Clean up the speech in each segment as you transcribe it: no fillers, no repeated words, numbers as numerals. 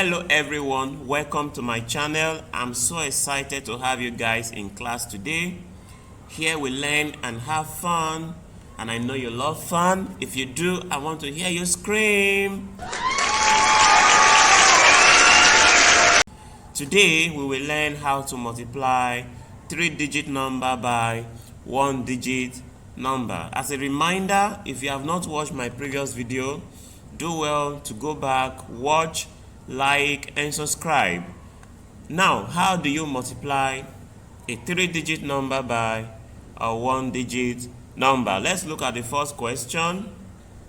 Hello everyone, welcome to my channel. I'm so excited to have you guys in class today. Here we learn and have fun, and I know you love fun. If you do, I want to hear you scream. Today we will learn how to multiply 3-digit number by 1-digit number. As a reminder, if you have not watched my previous video, do well to go back, watch, like and subscribe. Now, how do you multiply a 3-digit number by a 1-digit number? Let's look at the first question.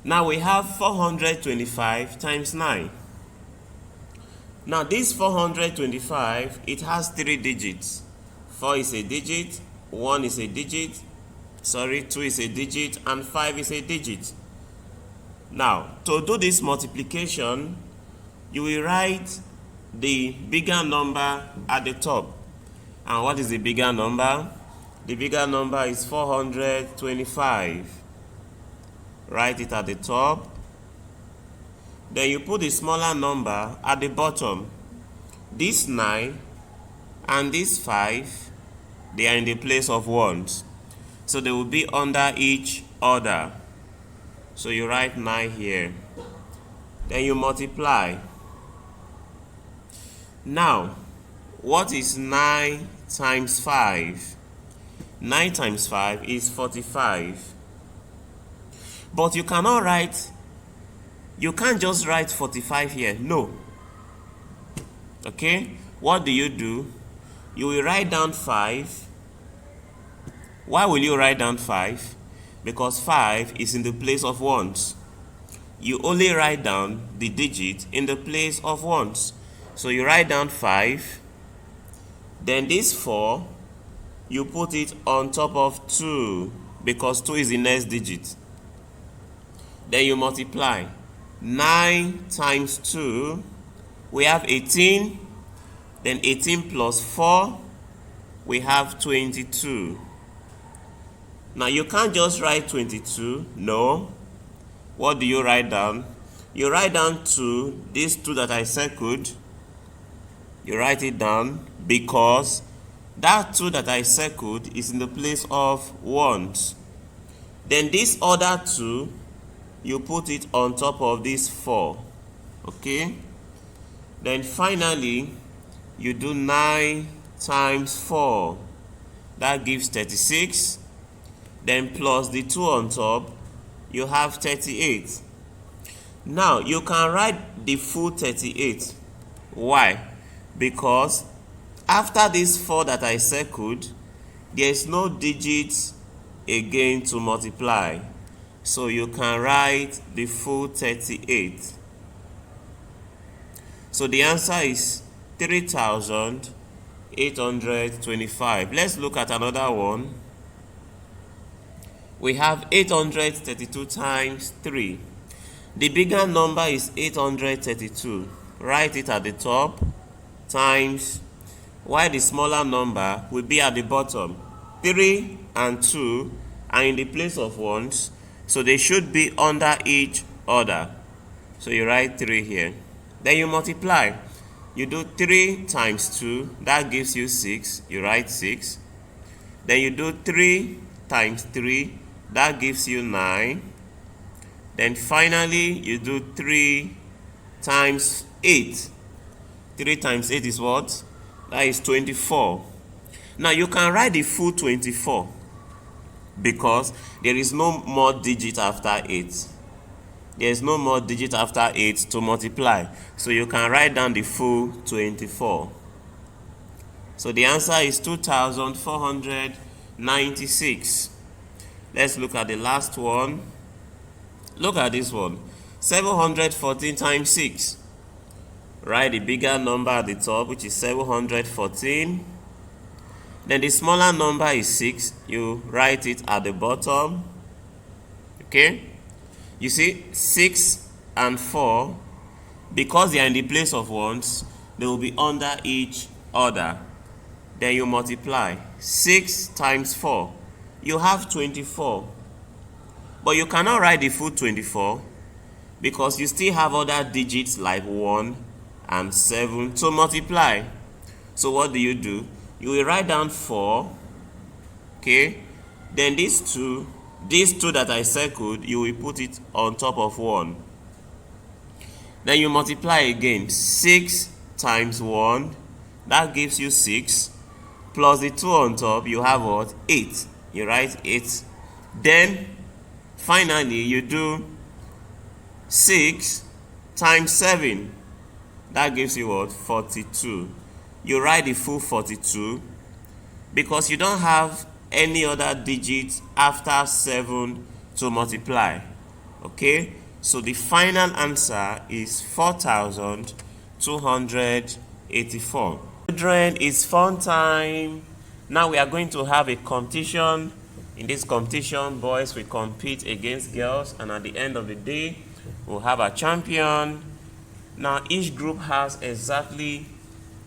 Now we have 425 times 9. Now this 425, it has 3 digits. 4 is a digit, 1 is a digit, 2 is a digit, and 5 is a digit. Now, to do this multiplication, you will write the bigger number at the top. And what is the bigger number? The bigger number is 425. Write it at the top. Then you put the smaller number at the bottom. This 9 and this 5, they are in the place of ones. So they will be under each other. So you write 9 here. Then you multiply. Now, what is 9 times 5? 9 times 5 is 45. But you can't just write 45 here. No. Okay? What do? You will write down 5. Why will you write down 5? Because 5 is in the place of ones. You only write down the digit in the place of ones. So you write down 5. Then this 4, you put it on top of 2 because 2 is the next digit. Then you multiply. 9 times 2, we have 18. Then 18 plus 4, we have 22. Now you can't just write 22. No. What do you write down? You write down 2, these 2 that I circled. You write it down because that 2 that I circled is in the place of ones. Then this other 2, you put it on top of this 4. Okay? Then finally, you do 9 times 4. That gives 36. Then plus the 2 on top, you have 38. Now, you can write the full 38. Why? Because after this 4 that I circled, there is no digits again to multiply. So you can write the full 38. So the answer is 3,825. Let's look at another one. We have 832 times 3. The bigger number is 832. Write it at the top. Times, while the smaller number will be at the bottom. 3 and 2 are in the place of ones, so they should be under each other. So you write 3 here. Then you multiply. You do 3 times 2, that gives you 6. You write 6. Then you do 3 times 3, that gives you 9. Then finally you do 3 times 8. 3 times 8 is what? That is 24. Now you can write the full 24 because there is no more digit after 8. There is no more digit after 8 to multiply. So you can write down the full 24. So the answer is 2,496. Let's look at the last one. Look at this one. 714 times 6. Write the bigger number at the top, which is 714. Then the smaller number is 6. You write it at the bottom. Okay? You see, 6 and 4, because they are in the place of ones, they will be under each other. Then you multiply. 6 times 4. You have 24. But you cannot write the full 24 because you still have other digits like 1 and 7 to multiply. So what do? You will write down 4, okay? Then these two that I circled, you will put it on top of 1. Then you multiply again. 6 times 1, that gives you 6. Plus the 2 on top, you have what? 8. You write 8. Then finally you do 6 times 7. That gives you what? 42. You write the full 42 because you don't have any other digit after 7 to multiply. Okay? So the final answer is 4,284. Children, it's fun time. Now we are going to have a competition. In this competition, boys will compete against girls, and at the end of the day, we'll have a champion. Now each group has exactly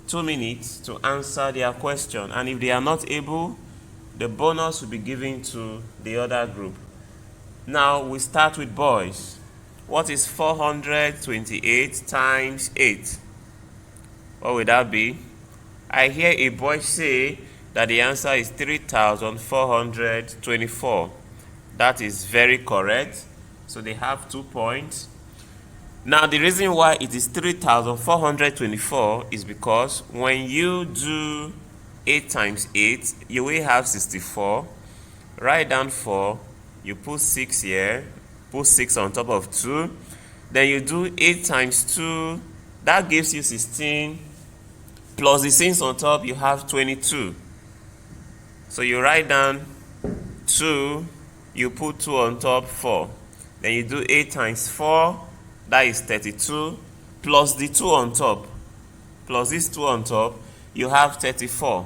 2 minutes to answer their question, and if they are not able, the bonus will be given to the other group. Now we start with boys. What is 428 times 8? What would that be? I hear a boy say that the answer is 3,424. That is very correct. So they have 2 points. Now the reason why it is 3,424 is because when you do 8 times 8, you will have 64. Write down 4, you put 6 here, put 6 on top of 2. Then you do 8 times 2, that gives you 16. Plus the 6 on top, you have 22. So you write down 2, you put 2 on top, 4. Then you do 8 times 4, that is 32. Plus the 2 on top, plus this 2 on top, you have 34.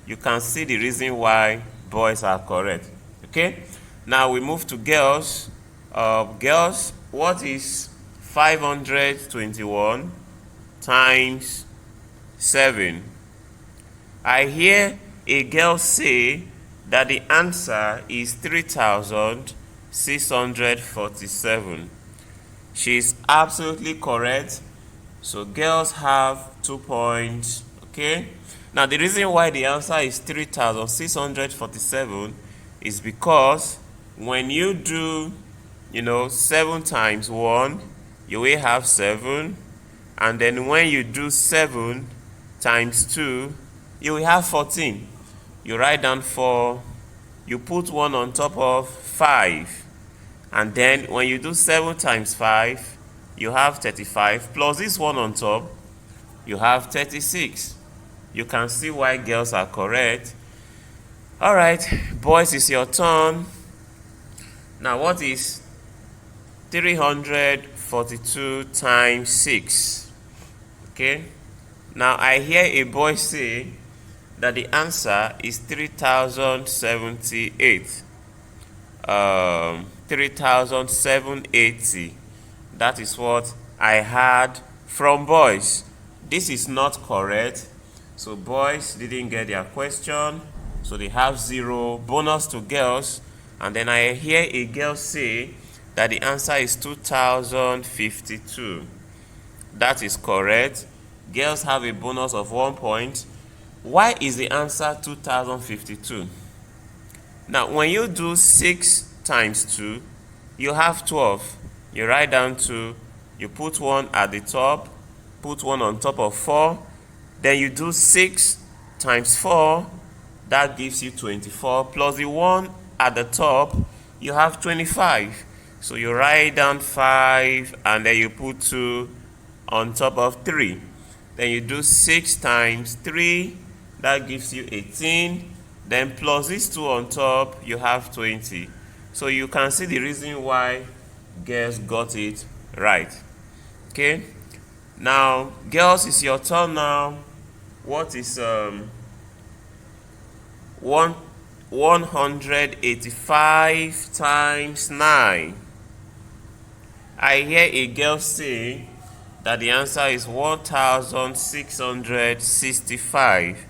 You can see the reason why boys are correct. Okay? Now we move to girls. Girls, what is 521 times 7? I hear a girl say that the answer is 3,647. She is absolutely correct. So girls have 2 points. Okay? Now the reason why the answer is 3,647 is because when you do, 7 times 1, you will have 7. And then when you do 7 times 2, you will have 14. You write down 4, you put 1 on top of 5. And then when you do 7 times 5, you have 35. Plus this 1 on top, you have 36. You can see why girls are correct. All right, boys, it's your turn. Now, what is 342 times 6? Okay. Now, I hear a boy say that the answer is 3,078. 3,780. That is what I heard from boys. This is not correct. So boys didn't get their question, so they have 0. Bonus to girls. And then I hear a girl say that the answer is 2,052. That is correct. Girls have a bonus of 1 point. Why is the answer 2,052? Now, when you do 6 times 2, you have 12. You write down 2, you put 1 at the top, put 1 on top of 4. Then you do 6 times 4, that gives you 24. Plus the 1 at the top, you have 25. So you write down 5, and then you put 2 on top of 3. Then you do 6 times 3, that gives you 18. Then plus this 2 on top, you have 20. So you can see the reason why girls got it right. Okay? Now, girls, it's your turn now. What is 185 times 9? I hear a girl say that the answer is 1,665,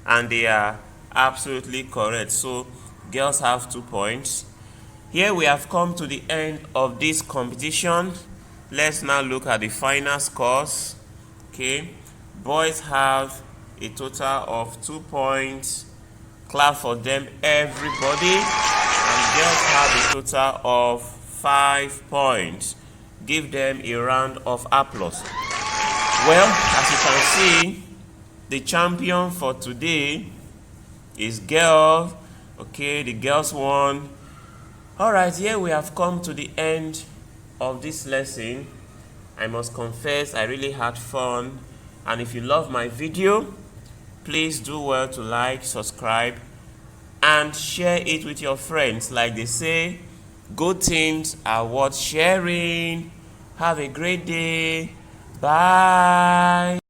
and they are absolutely correct. So girls have 2 points. Here we have come to the end of this competition. Let's now look at the final scores. Okay, boys have a total of 2 points. Clap for them, everybody. And girls have a total of 5 points. Give them a round of applause. Well, as you can see, the champion for today is girl. Okay, the girls won. Alright, here we have come to the end of this lesson. I must confess I really had fun, and if you love my video, please do well to like, subscribe, and share it with your friends. Like they say, good things are worth sharing. Have a great day. Bye.